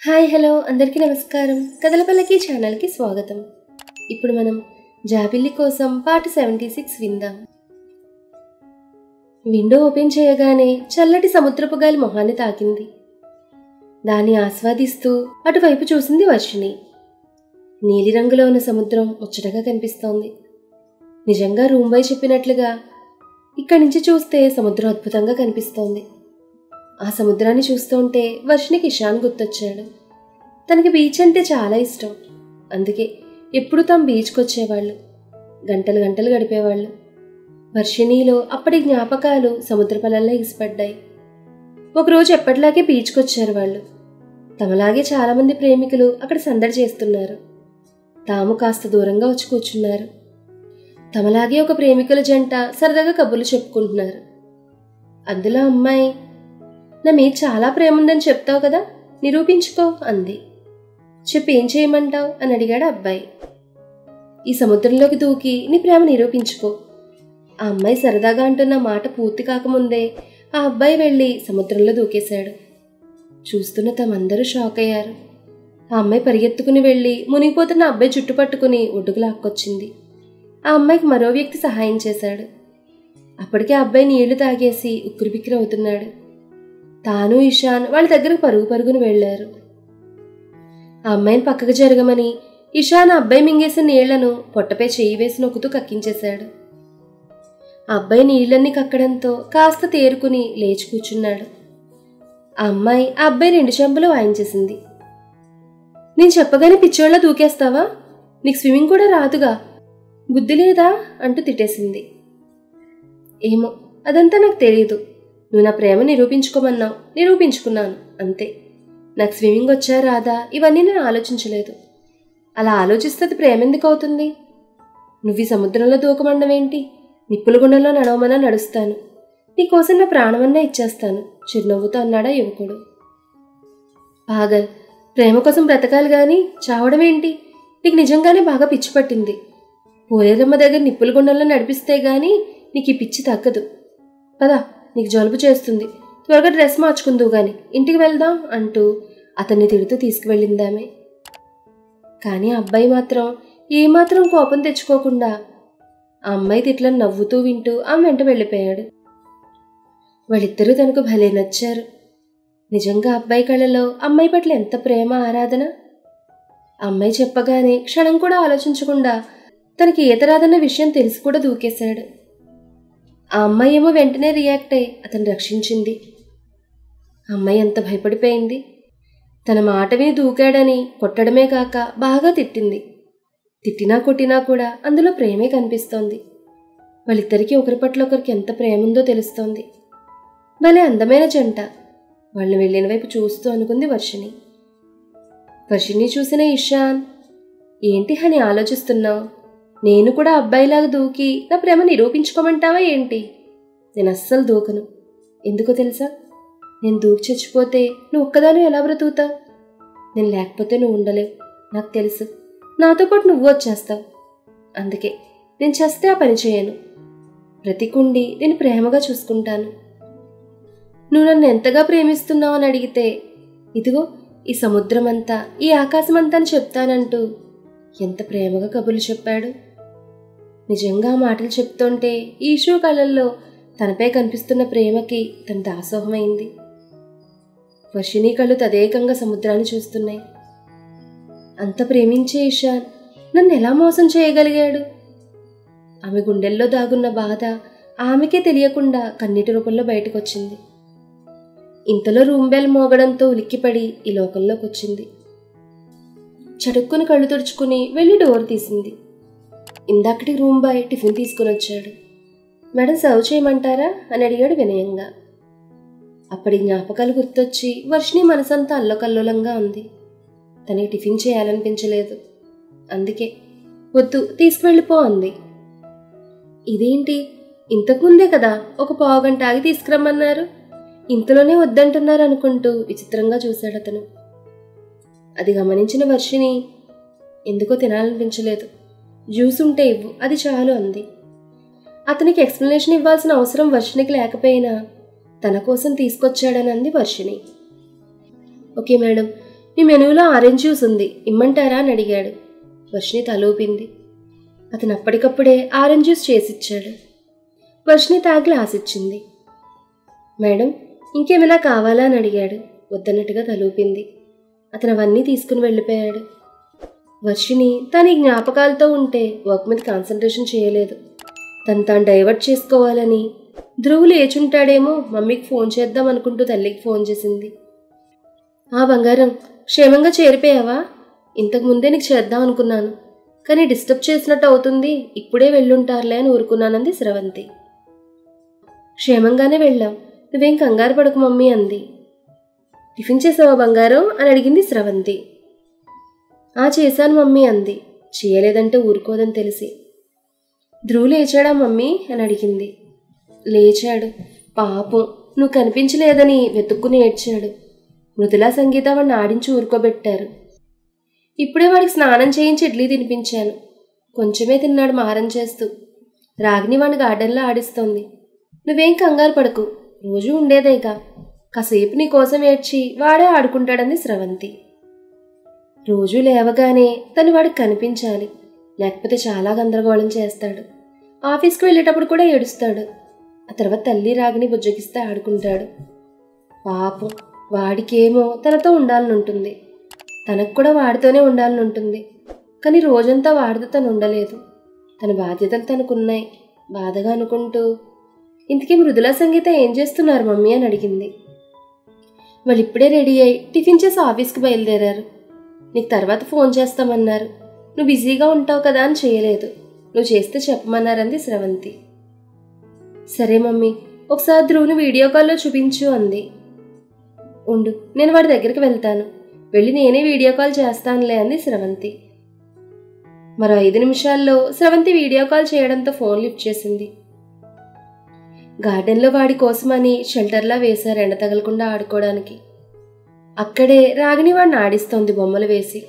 Hi hello అందరికీ నమస్కారం. కథలపల్లకి ఛానల్కి స్వాగతం. ఇప్పుడు మనం జాబిల్లి కోసం పార్ట్ 76 విందాం. విండో ఓపెన్ చేయగానే చల్లటి సముద్రపు గాలి మొహాన్ని తాకింది. దాన్ని ఆస్వాదిస్తూ అటువైపు చూసింది వర్షిణి. నీలిరంగులో ఉన్న సముద్రం ముచ్చటగా కనిపిస్తోంది. నిజంగా రూమ్ బాయ్ చెప్పినట్లుగా ఇక్కడి నుంచి చూస్తే సముద్రం అద్భుతంగా కనిపిస్తోంది. ఆ సముద్రాన్ని చూస్తుంటే వర్షిణికి ఇషాన్ గుర్తొచ్చాడు. తనకి బీచ్ అంటే చాలా ఇష్టం. అందుకే ఎప్పుడు తాము బీచ్కి వచ్చేవాళ్ళు, గంటలు గంటలు గడిపేవాళ్ళు. వర్షిణిలో అప్పటి జ్ఞాపకాలు సముద్ర పొలంలో ఎగిసిపడ్డాయి. ఒకరోజు ఎప్పటిలాగే బీచ్కి వచ్చారు వాళ్ళు. తమలాగే చాలామంది ప్రేమికులు అక్కడ సందడి చేస్తున్నారు. తాము కాస్త దూరంగా వచ్చి కూర్చున్నారు. తమలాగే ఒక ప్రేమికుల జంట సరదాగా కబుర్లు చెప్పుకుంటున్నారు. అందులో అమ్మాయి, నా మీద చాలా ప్రేమ ఉందని చెప్తావు కదా, నిరూపించుకో అంది. చెప్పి ఏం చేయమంటావు అని అడిగాడు అబ్బాయి. ఈ సముద్రంలోకి దూకి నీ ప్రేమ నిరూపించుకో. ఆ అమ్మాయి సరదాగా అంటున్న మాట పూర్తి కాకముందే ఆ అబ్బాయి వెళ్ళి సముద్రంలో దూకేశాడు. చూస్తున్న తమందరూ షాక్ అయ్యారు. ఆ అమ్మాయి పరిగెత్తుకుని వెళ్ళి మునిగిపోతున్న అబ్బాయి చుట్టు పట్టుకుని ఒడ్డుకు లాక్కొచ్చింది. ఆ అమ్మాయికి మరో వ్యక్తి సహాయం చేశాడు. అప్పటికే అబ్బాయి నీళ్లు తాగేసి ఉక్కిరిబిక్కిరి అవుతున్నాడు. తాను ఇషాన్ వాళ్ళ దగ్గరకు పరుగు పరుగును వెళ్లారు. ఆ అమ్మాయిని పక్కకు జరగమని ఇషాన్ అబ్బాయి మింగేసిన నీళ్లను పొట్టపై చెయ్యి వేసి నొక్కుతూ కక్కించేశాడు. ఆ అబ్బాయి నీళ్లన్నీ కక్కడంతో కాస్త తేరుకుని లేచి కూర్చున్నాడు. ఆ అమ్మాయి ఆ అబ్బాయి 2 చెంపలు వాయించేసింది. నేను చెప్పగానే పిచ్చోళ్ళ దూకేస్తావా? నీకు స్విమ్మింగ్ కూడా రాదుగా, బుద్ధి లేదా అంటూ తిట్టేసింది. ఏమో, అదంతా నాకు తెలీదు. నువ్వు నా ప్రేమ నిరూపించుకోమన్నావు, నిరూపించుకున్నాను అంతే. నాకు స్విమ్మింగ్ వచ్చా రాదా ఇవన్నీ నేను ఆలోచించలేదు. అలా ఆలోచిస్తే అది ప్రేమ ఎందుకు అవుతుంది? నువ్వు ఈ సముద్రంలో దూకమండవేంటి? నిప్పుల గుండంలో నడవమన్నా నడుస్తాను. నీకోసం నా ప్రాణమన్నా ఇచ్చేస్తాను చిరునవ్వుతో అన్నాడా యువకుడు. పాగల్, ప్రేమ కోసం బ్రతకాలి గాని చావడం ఏంటి? నీకు నిజంగానే బాగా పిచ్చి పట్టింది. పోలేరమ్మ దగ్గర నిప్పుల గుండంలో నడిపిస్తే గాని నీకు ఈ పిచ్చి తగ్గదు. పదా, నీకు జలుబు చేస్తుంది, త్వరగా డ్రెస్ మార్చుకుందువు గాని ఇంటికి వెళ్దాం అంటూ అతన్ని తిడుతూ తీసుకువెళ్ళిందామె. కానీ అబ్బాయి మాత్రం ఏమాత్రం కోపం తెచ్చుకోకుండా ఆ అమ్మాయి తిట్లను నవ్వుతూ వింటూ ఆమె వెంట వెళ్ళిపోయాడు. వాళ్ళిద్దరూ తనకు భలే నచ్చారు. నిజంగా అబ్బాయి కళ్ళలో అమ్మాయి పట్ల ఎంత ప్రేమ, ఆరాధన. అమ్మాయి చెప్పగానే క్షణం కూడా ఆలోచించకుండా తనకి ఈత రాదన్న విషయం తెలిసి కూడా దూకేశాడు. ఆ అమ్మాయి ఏమో వెంటనే రియాక్ట్ అయి అతను రక్షించింది. అమ్మాయి ఎంత భయపడిపోయింది. తన మాట విని దూకాడని కొట్టడమే కాక బాగా తిట్టింది. తిట్టినా కొట్టినా కూడా అందులో ప్రేమే కనిపిస్తోంది. వాళ్ళిద్దరికీ ఒకరి పట్ల ఒకరికి ఎంత ప్రేమ ఉందో తెలుస్తోంది. భలే అందమైన జంట. వాళ్ళని వెళ్ళిన వైపు చూస్తూ అనుకుంది వర్షిణి. వర్షిణి చూసిన ఇషాన్, ఏంటి అని ఆలోచిస్తున్నావు? నేను కూడా అబ్బాయిలాగా దూకి నా ప్రేమ నిరూపించుకోమంటావా ఏంటి? నేను అస్సలు దూకను. ఎందుకో తెలుసా? నేను దూకి చచ్చిపోతే నువ్వు ఒక్కదాని ఎలా బ్రతుకుతావు? నేను లేకపోతే నువ్వు ఉండలేవు, నాకు తెలుసు. నాతో పాటు నువ్వు వచ్చేస్తావు. అందుకే నేను చస్తే ఆ పని చేయను. బ్రతికుండి నేను ప్రేమగా చూసుకుంటాను. నువ్వు నన్ను ఎంతగా ప్రేమిస్తున్నావు అని అడిగితే, ఇదిగో ఈ సముద్రం అంతా, ఈ ఆకాశం అంతా అని చెప్తానంటూ ఎంత ప్రేమగా కబుర్లు చెప్పాడు. నిజంగా మాటలు చెప్తుంటే ఈషు కళ్ళల్లో తనపై కనిపిస్తున్న ప్రేమకి తన దాసోహమైంది. వర్షిణి కళ్ళు తదేకంగా సముద్రాన్ని చూస్తున్నాయి. అంత ప్రేమించే ఇషాన్ నన్ను ఎలా మోసం చేయగలిగాడు? ఆమె గుండెల్లో దాగున్న బాధ ఆమెకే తెలియకుండా కన్నీటి రూపంలో బయటకొచ్చింది. ఇంతలో రూమ్ బెల్ మోగడంతో ఉలిక్కిపడి ఈ లోకంలోకి వచ్చింది. చటుక్కుని కళ్ళు తుడుచుకుని వెళ్ళి డోర్ తీసింది. ఇందాకటి రూమ్ బాయ్ టిఫిన్ తీసుకుని వచ్చాడు. మేడం సర్వ్ చేయమంటారా అని అడిగాడు వినయంగా. అప్పటి జ్ఞాపకాలు గుర్తొచ్చి వర్షిణి మనసంతా అల్లకల్లోలంగా ఉంది. తనకి టిఫిన్ చేయాలనిపించలేదు. అందుకే వద్దు తీసుకువెళ్ళిపో అంది. ఇదేంటి, ఇంతకుముందే కదా ఒక పావుగంట ఆగి తీసుకురమ్మన్నారు, ఇంతలోనే వద్దంటున్నారు అనుకుంటూ విచిత్రంగా చూశాడు అతను. అది గమనించిన వర్షిణి, ఎందుకో తినాలనిపించలేదు, జ్యూస్ ఉంటే ఇవ్వు, అది చాలు అంది. అతనికి ఎక్స్ప్లెనేషన్ ఇవ్వాల్సిన అవసరం వర్షిణికి లేకపోయినా తన కోసం తీసుకొచ్చాడని అంది వర్షిణి. ఓకే మేడం, మీ మెనూలో ఆరెంజ్ జ్యూస్ ఉంది, ఇమ్మంటారా అని అడిగాడు. వర్షిణి తలూపింది. అతను అప్పటికప్పుడే ఆరెంజ్ జ్యూస్ చేసిచ్చాడు. వర్షిణి తాగి గ్లాస్ ఇచ్చింది. మేడం, ఇంకేమైనా కావాలా అని అడిగాడు. వద్దన్నట్టుగా తలూపింది. అతను అవన్నీ తీసుకుని వెళ్ళిపోయాడు. వర్షిణి తన ఈ జ్ఞాపకాలతో ఉంటే వర్క్ మీద కాన్సన్ట్రేషన్ చేయలేదు. తాను డైవర్ట్ చేసుకోవాలని ధ్రువు లేచుంటాడేమో మమ్మీకి ఫోన్ చేద్దాం అనుకుంటూ తల్లికి ఫోన్ చేసింది. ఆ బంగారం, క్షేమంగా చేరిపోయావా? ఇంతకుముందే నీకు చేద్దాం అనుకున్నాను, కానీ డిస్టర్బ్ చేసినట్టు అవుతుంది, ఇప్పుడే వెళ్ళుంటారులే అని ఊరుకున్నానంది స్రవంతి. క్షేమంగానే వెళ్ళాం, నువ్వేం కంగారు పడకు మమ్మీ అంది. టిఫిన్ చేసావా బంగారం అని అడిగింది స్రవంతి. చేశాను మమ్మీ అంది. చేయలేదంటే ఊరుకోదని తెలిసి. ధ్రువు లేచాడా మమ్మీ అని అడిగింది. లేచాడు. పాపం, నువ్వు కనిపించలేదని వెతుక్కుని ఏడ్చాడు. మృదులా సంగీత వాడిని ఆడించి ఊరుకోబెట్టారు. ఇప్పుడే వాడికి స్నానం చేయించి ఇడ్లీ తినిపించాను. కొంచెమే తిన్నాడు మారం చేస్తూ. రాగిని వాడిని గార్డెన్లో ఆడిస్తోంది. నువ్వేం కంగారు పడకు, రోజూ ఉండేదేగా, కాసేపు నీ కోసం ఏడ్చి వాడే ఆడుకుంటాడంది స్రవంతి. రోజూ లేవగానే తను వాడికి కనిపించాలి, లేకపోతే చాలా గందరగోళం చేస్తాడు. ఆఫీస్కి వెళ్ళేటప్పుడు కూడా ఏడుస్తాడు. ఆ తర్వాత తల్లి రాగిని బుజ్జగిస్తే ఆడుకుంటాడు. పాపం, వాడికేమో తనతో ఉండాలని ఉంటుంది, తనకు కూడా వాడితోనే ఉండాలని ఉంటుంది. కానీ రోజంతా వాడితో తను ఉండలేదు. తన బాధ్యతలు తనకున్నాయి. బాధగా అనుకుంటూ, ఇంతకీ మృదులా సంగీత ఏం చేస్తున్నారు మమ్మీ అని అడిగింది. వాళ్ళు ఇప్పుడే రెడీ అయ్యి టిఫిన్ చేసి ఆఫీస్కి బయలుదేరారు. నీకు తర్వాత ఫోన్ చేస్తామన్నారు, నువ్వు బిజీగా ఉంటావు కదా అని చేయలేదు. నువ్వు చేస్తే చెప్పమన్నారంది స్రవంతి. సరే మమ్మీ, ఒకసారి ధ్రువుని వీడియో కాల్లో చూపించు అంది. ఉండు, నేను వాడి దగ్గరికి వెళ్తాను, వెళ్ళి నేనే వీడియో కాల్ చేస్తానులే అంది స్రవంతి. మరో 5 నిమిషాల్లో స్రవంతి వీడియో కాల్ చేయడంతో ఫోన్ లిఫ్ట్ చేసింది. గార్డెన్లో వాడి కోసమని షెల్టర్లా వేశారు ఎండ తగలకుండా ఆడుకోవడానికి. అక్కడే రాగిని వాడిని ఆడిస్తోంది బొమ్మలు వేసి.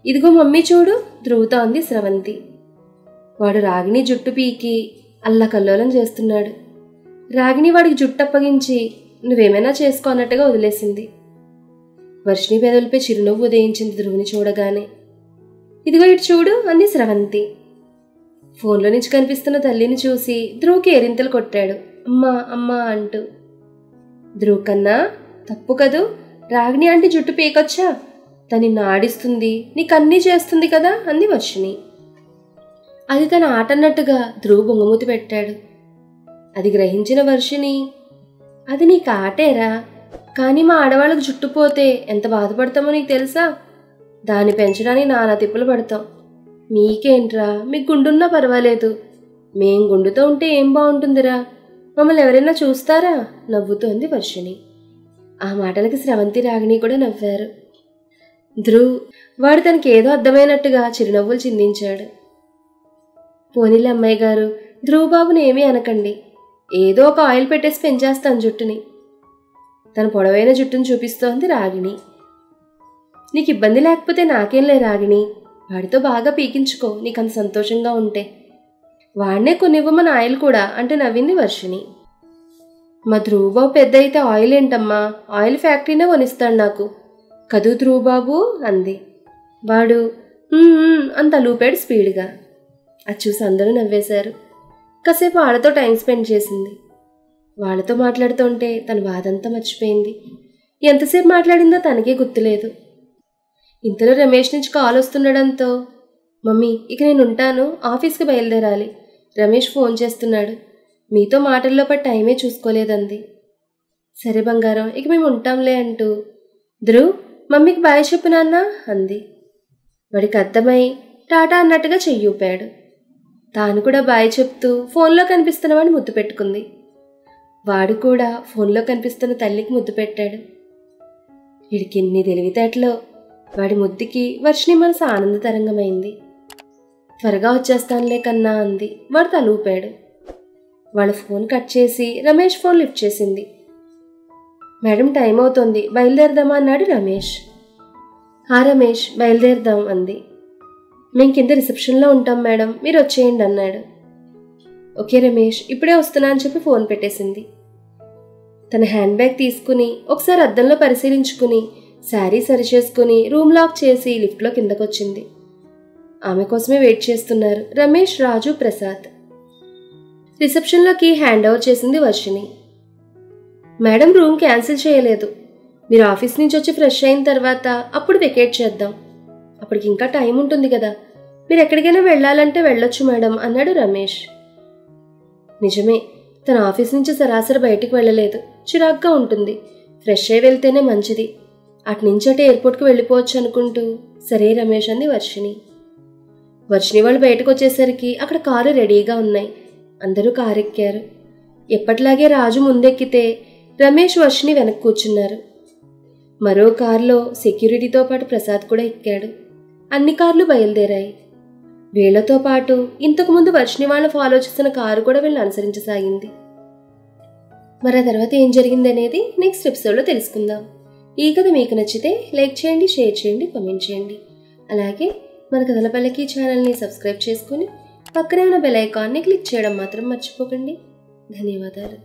ఇదిగో మమ్మీ చూడు, ధ్రువుతో అంది స్రవంతి. వాడు రాగిని జుట్టు పీకి అల్లకల్లోలం చేస్తున్నాడు. రాగిని వాడికి జుట్టు అప్పగించి నువ్వేమైనా చేసుకో అన్నట్టుగా వదిలేసింది. వర్షిణి పెదవులపై చిరునవ్వు ఉదయించింది ధ్రువుని చూడగానే. ఇదిగో ఇటు చూడు అంది స్రవంతి. ఫోన్లో నుంచి కనిపిస్తున్న తల్లిని చూసి ధ్రువుకి ఎరింతలు కొట్టాడు, అమ్మా అమ్మా అంటూ. ధ్రువు కన్నా తప్పు కదూ, రాగిని అంటే జుట్టు పీకొచ్చా, తను నిన్ను ఆడిస్తుంది, నీకన్నీ చేస్తుంది కదా అంది వర్షిణి. అది తన ఆట అన్నట్టుగా ధ్రువు బొంగమూతి పెట్టాడు. అది గ్రహించిన వర్షిణి, అది నీకు ఆటేరా, కానీ మా ఆడవాళ్ళకు జుట్టు పోతే ఎంత బాధపడతామో నీకు తెలుసా? దాన్ని పెంచడానికి నానా తిప్పులు పడతాం. మీకేంట్రా, మీకు గుండున్నా పర్వాలేదు, మేం గుండుతో ఉంటే ఏం బాగుంటుందిరా, మమ్మల్ని ఎవరైనా చూస్తారా నవ్వుతోంది వర్షిణి. ఆ మాటలకి స్రవంతి రాగిని కూడా నవ్వారు. ధ్రువ్ వాడు తనకేదో అర్థమైనట్టుగా చిరునవ్వులు చిందించాడు. పోనీలే అమ్మాయి గారు, ధ్రువ్ బాబుని ఏమీ అనకండి, ఏదో ఒక ఆయిల్ పెట్టేసి పెంచేస్తాను జుట్టుని. తన పొడవైన జుట్టును చూపిస్తోంది రాగిణి. నీకు ఇబ్బంది లేకపోతే నాకేంలే రాగిణి, వాడితో బాగా పీకించుకో నీకంత సంతోషంగా ఉంటే. వాడినే కొనివ్వమని ఆయిల్ కూడా అంటే నవ్వింది వర్షిణి. మా ధ్రువబాబు పెద్ద అయితే ఆయిల్ ఏంటమ్మా, ఆయిల్ ఫ్యాక్టరీనే కొనిస్తాడు నాకు కదూ ధ్రువబాబు అంది. వాడు అంత లూపాడు స్పీడ్గా. అది చూసి అందరూ నవ్వేశారు. కాసేపు వాళ్ళతో టైం స్పెండ్ చేసింది. వాళ్ళతో మాట్లాడుతుంటే తన బాధంతా మర్చిపోయింది. ఎంతసేపు మాట్లాడిందో తనకే గుర్తులేదు. ఇంతలో రమేష్ నుంచి కాల్ వస్తుండడంతో, మమ్మీ ఇక నేను ఉంటాను, ఆఫీస్కి బయలుదేరాలి, రమేష్ ఫోన్ చేస్తున్నాడు, మీతో మాటల్లో పట్టి టైమే చూసుకోలేదంది. సరే బంగారం, ఇక మేము ఉంటాంలే అంటూ, ధ్రువ్ మమ్మీకి బాయ్ చెప్పు నాన్న అంది. వాడికి అర్థమై టాటా అన్నట్టుగా చెయ్యూపాడు. తాను కూడా బాయ్ చెప్తూ ఫోన్లో కనిపిస్తున్నవాడిని ముద్దు పెట్టుకుంది. వాడు కూడా ఫోన్లో కనిపిస్తున్న తల్లికి ముద్దు పెట్టాడు. వీడికి ఎన్ని తెలివితేటలో. వాడి ముద్దుకి వర్షిణి మనసు ఆనందతరంగమైంది. త్వరగా వచ్చేస్తానులే కన్నా అంది. వాడు తలూపాడు. వాళ్ళ ఫోన్ కట్ చేసి రమేష్ ఫోన్ లిఫ్ట్ చేసింది. మేడం టైం అవుతోంది, బయలుదేరదామా అన్నాడు రమేష్. రమేష్ బయలుదేరదాం అంది. మేము కింద రిసెప్షన్లో ఉంటాం మేడం, మీరు వచ్చేయండి అన్నాడు. ఓకే రమేష్, ఇప్పుడే వస్తున్నా అని చెప్పి ఫోన్ పెట్టేసింది. తన హ్యాండ్ బ్యాగ్ తీసుకుని ఒకసారి అద్దంలో పరిశీలించుకుని శారీ సరిచేసుకుని రూమ్ లాక్ చేసి లిఫ్ట్లో కిందకొచ్చింది. ఆమె కోసమే వెయిట్ చేస్తున్నారు రమేష్, రాజు, ప్రసాద్. రిసెప్షన్లోకి హ్యాండ్ ఓవర్ చేసింది వర్షిణి. మేడం రూమ్ క్యాన్సిల్ చేయలేదు. మీరు ఆఫీస్ నుంచి వచ్చి ఫ్రెష్ అయిన తర్వాత అప్పుడు వెకేట్ చేద్దాం. అప్పటికి ఇంకా టైం ఉంటుంది కదా, మీరు ఎక్కడికైనా వెళ్ళాలంటే వెళ్ళొచ్చు మేడం అన్నాడు రమేష్. నిజమే, తన ఆఫీస్ నుంచి సరాసరి బయటికి వెళ్ళలేదు. చిరాగ్గా ఉంటుంది. ఫ్రెష్ అయి వెళ్తేనే మంచిది. అటునుంచి అటు ఎయిర్పోర్ట్కి వెళ్ళిపోవచ్చు అనుకుంటూ సరే రమేష్ అంది వర్షిణి. వర్షిణి వాళ్ళు బయటకు వచ్చేసరికి అక్కడ కారు రెడీగా ఉన్నాయి. అందరూ కారు ఎక్కారు. ఎప్పటిలాగే రాజు ముందెక్కితే రమేష్, వర్షిణి వెనక్కి కూర్చున్నారు. మరో కారులో సెక్యూరిటీతో పాటు ప్రసాద్ కూడా ఎక్కాడు. అన్ని కార్లు బయలుదేరాయి. వీళ్లతో పాటు ఇంతకుముందు వర్షిణి వాళ్ళు ఫాలో చేసిన కారు కూడా వీళ్ళని అనుసరించసాగింది. మరి ఆ తర్వాత ఏం జరిగింది అనేది నెక్స్ట్ ఎపిసోడ్లో తెలుసుకుందాం. ఈ కథ మీకు నచ్చితే లైక్ చేయండి, షేర్ చేయండి, కామెంట్ చేయండి. అలాగే మన కథల పల్లకి ఛానల్ని సబ్స్క్రైబ్ చేసుకుని పక్కనే ఉన్న బెల్ ఐకాన్ని క్లిక్ చేయడం మాత్రం మర్చిపోకండి. ధన్యవాదాలు.